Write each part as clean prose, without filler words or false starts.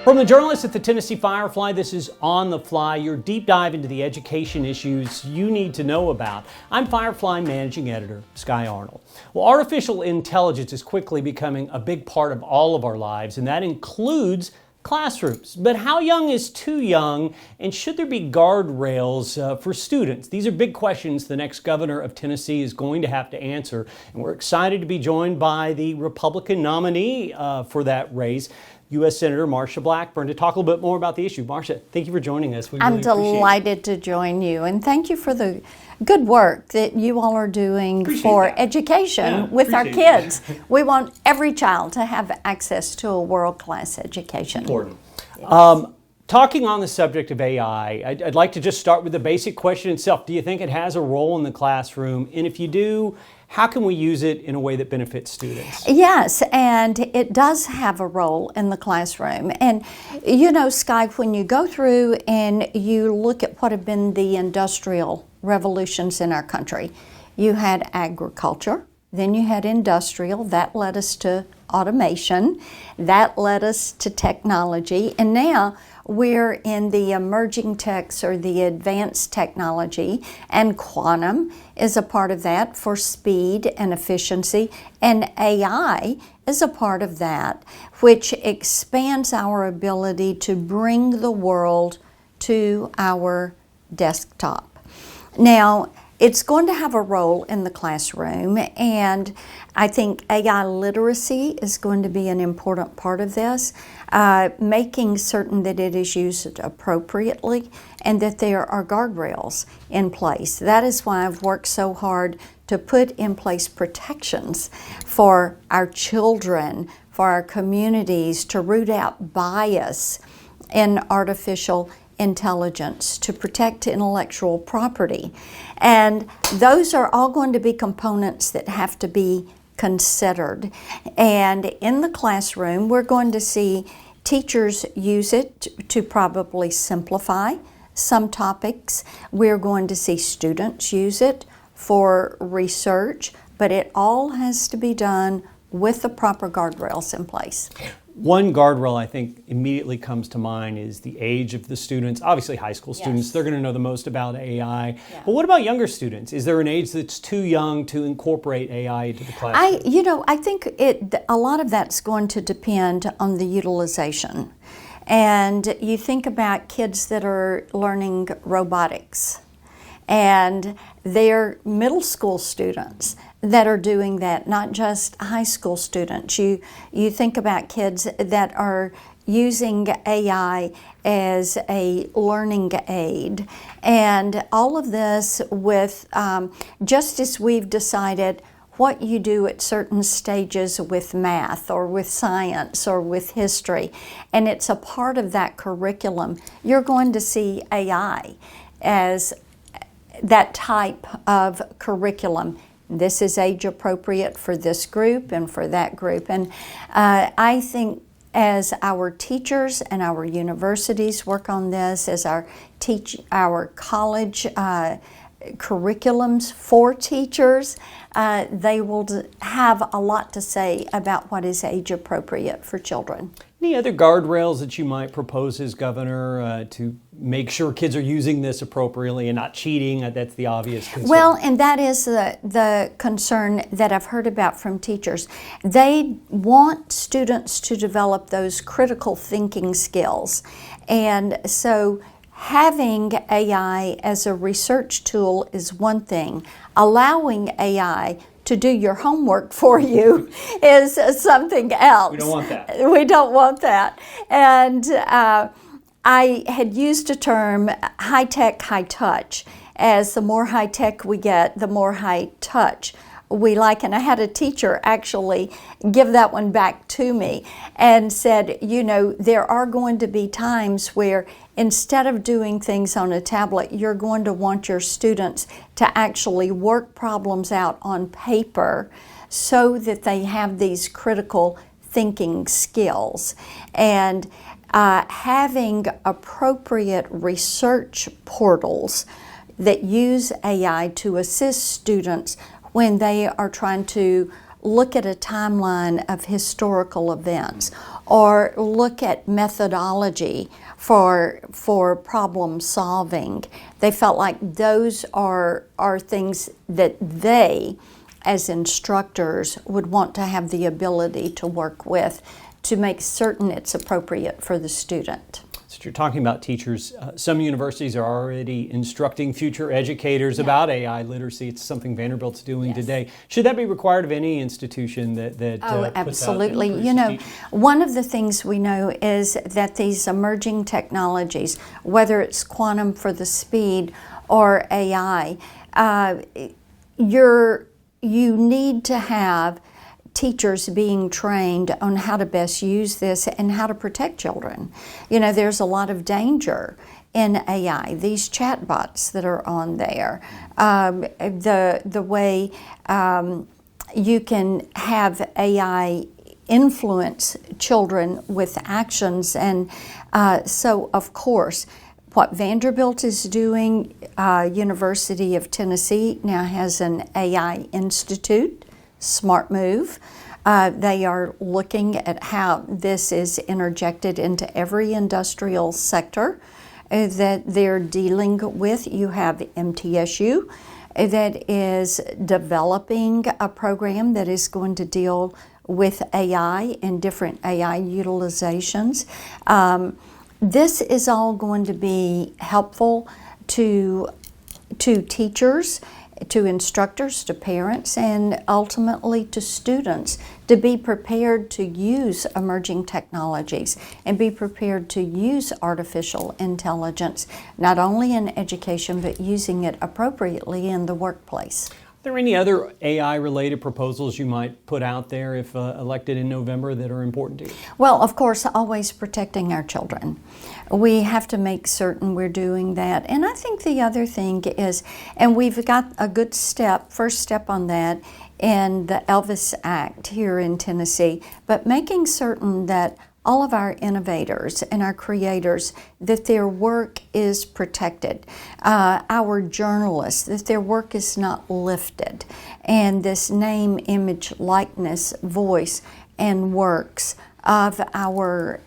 From the journalists at the Tennessee Firefly, this is On the Fly, your deep dive into the education issues you need to know about. I'm Firefly Managing Editor Sky Arnold. Well, artificial intelligence is quickly becoming a big part of all of our lives, and that includes classrooms. But how young is too young, and should there be guardrails for students? These are big questions the next governor of Tennessee is going to have to answer, and we're excited to be joined by the Republican nominee for that race, U.S. Senator Marsha Blackburn, to talk a little bit more about the issue. Marsha, thank you for joining us. I'm delighted to join you, and thank you for the good work that you all are doing for education with our kids. We want every child to have access to a world-class education. Important. Yes. Talking on the subject of AI, I'd like to just start with the basic question itself. Do you think it has a role in the classroom? And if you do, how can we use it in a way that benefits students? Yes, and it does have a role in the classroom. And you know, Sky, when you go through and you look at what have been the industrial revolutions in our country, you had agriculture, then you had industrial, that led us to automation, that led us to technology, and now we're in the emerging techs or the advanced technology, and quantum is a part of that for speed and efficiency, and AI is a part of that, which expands our ability to bring the world to our desktop. Now, it's going to have a role in the classroom, and I think AI literacy is going to be an important part of this, making certain that it is used appropriately and that there are guardrails in place. That is why I've worked so hard to put in place protections for our children, for our communities, to root out bias in artificial intelligence, to protect intellectual property. And those are all going to be components that have to be considered. And in the classroom, we're going to see teachers use it to probably simplify some topics. We're going to see students use it for research, but it all has to be done with the proper guardrails in place. One guardrail I think immediately comes to mind is the age of the students. Obviously high school students, Yes. They're going to know the most about AI. Yeah. But what about younger students? Is there an age that's too young to incorporate AI into the classroom? I think a lot of that's going to depend on the utilization. And you think about kids that are learning robotics, and they're middle school students that are doing that, not just high school students. You think about kids that are using AI as a learning aid, and all of this with, just as we've decided what you do at certain stages with math or with science or with history, and it's a part of that curriculum, you're going to see AI as that type of curriculum. This is age appropriate for this group and for that group. And I think as our teachers and our universities work on this, as our college curriculums for teachers, they will have a lot to say about what is age appropriate for children. Any other guardrails that you might propose as governor to make sure kids are using this appropriately and not cheating? That's the obvious concern. Well, and that is the concern that I've heard about from teachers. They want students to develop those critical thinking skills. And so having AI as a research tool is one thing. Allowing AI to do your homework for you is something else. We don't want that. We don't want that. And I had used a term, high tech, high touch, as the more high tech we get, the more high touch we like. And I had a teacher actually give that one back to me and said, you know, there are going to be times where instead of doing things on a tablet, you're going to want your students to actually work problems out on paper so that they have these critical thinking skills. And having appropriate research portals that use AI to assist students when they are trying to look at a timeline of historical events or look at methodology for problem solving. They felt like those are things that they, as instructors, would want to have the ability to work with to make certain it's appropriate for the student. So you're talking about teachers. Some universities are already instructing future educators about AI literacy. It's something Vanderbilt's doing today. Should that be required of any institution that Oh, absolutely. puts out You know, teachers? one of the things we know is that these emerging technologies, whether it's quantum for the speed or AI, you need to have teachers being trained on how to best use this and how to protect children. You know, there's a lot of danger in AI. These chatbots that are on there, the way you can have AI influence children with actions, and so of course, what Vanderbilt is doing, University of Tennessee now has an AI Institute. Smart move. They are looking at how this is interjected into every industrial sector that they're dealing with. You have MTSU that is developing a program that is going to deal with AI and different AI utilizations. This is all going to be helpful to teachers, to instructors, to parents, and ultimately to students to be prepared to use emerging technologies and be prepared to use artificial intelligence, not only in education, but using it appropriately in the workplace. Are there any other AI-related proposals you might put out there if elected in November that are important to you? Well, of course, always protecting our children. We have to make certain we're doing that. And I think the other thing is, and we've got a good first step on that in the Elvis Act here in Tennessee, but making certain that all of our innovators and our creators, that their work is protected. Our journalists, that their work is not lifted. And this name, image, likeness, voice, and works of our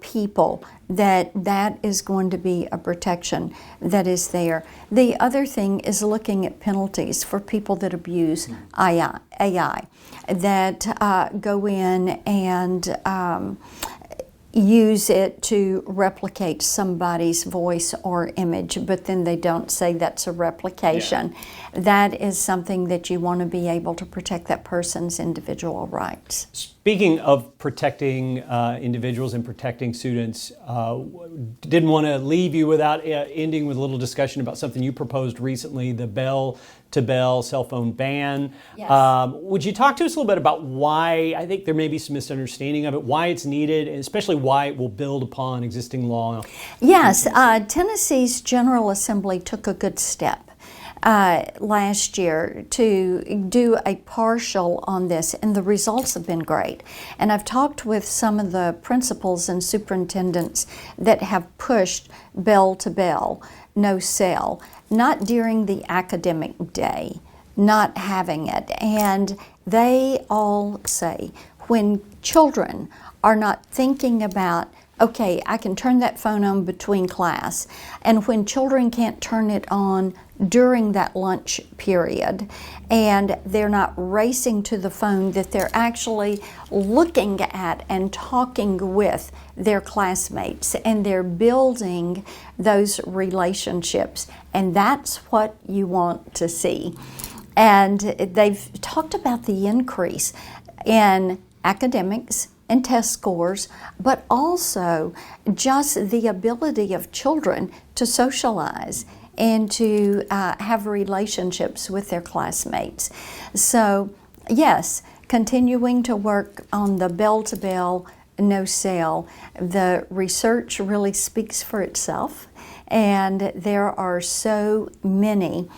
people, that is going to be a protection that is there. The other thing is looking at penalties for people that abuse AI, that go in and use it to replicate somebody's voice or image, but then they don't say that's a replication. Yeah. That is something that you want to be able to protect that person's individual rights. Speaking of protecting individuals and protecting students, didn't want to leave you without ending with a little discussion about something you proposed recently, the bell-to-bell cell phone ban. Yes. Would you talk to us a little bit about why, I think there may be some misunderstanding of it, why it's needed, and especially why it will build upon existing law? Yes, Tennessee's General Assembly took a good step last year to do a partial on this, and the results have been great. And I've talked with some of the principals and superintendents that have pushed bell to bell, no cell, not during the academic day, not having it. And they all say when children are not thinking about, okay, I can turn that phone on between class, and when children can't turn it on during that lunch period, and they're not racing to the phone, that they're actually looking at and talking with their classmates, and they're building those relationships, and that's what you want to see. And they've talked about the increase in academics and test scores, but also just the ability of children to socialize and to have relationships with their classmates. So yes, continuing to work on the bell-to-bell, no cell. The research really speaks for itself, and there are so many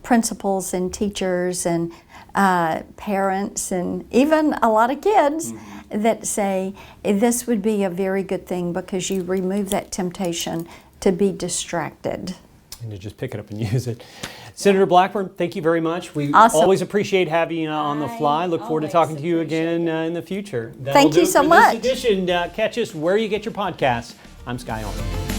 principals and teachers and parents and even a lot of kids that say this would be a very good thing because you remove that temptation to be distracted. and to just pick it up and use it. Senator Blackburn, thank you very much. We Awesome. always appreciate having you on the fly. Look forward to always talking to you again appreciate in the future. Thank you so much. This edition. Catch us where you get your podcasts. I'm Sky Arnold.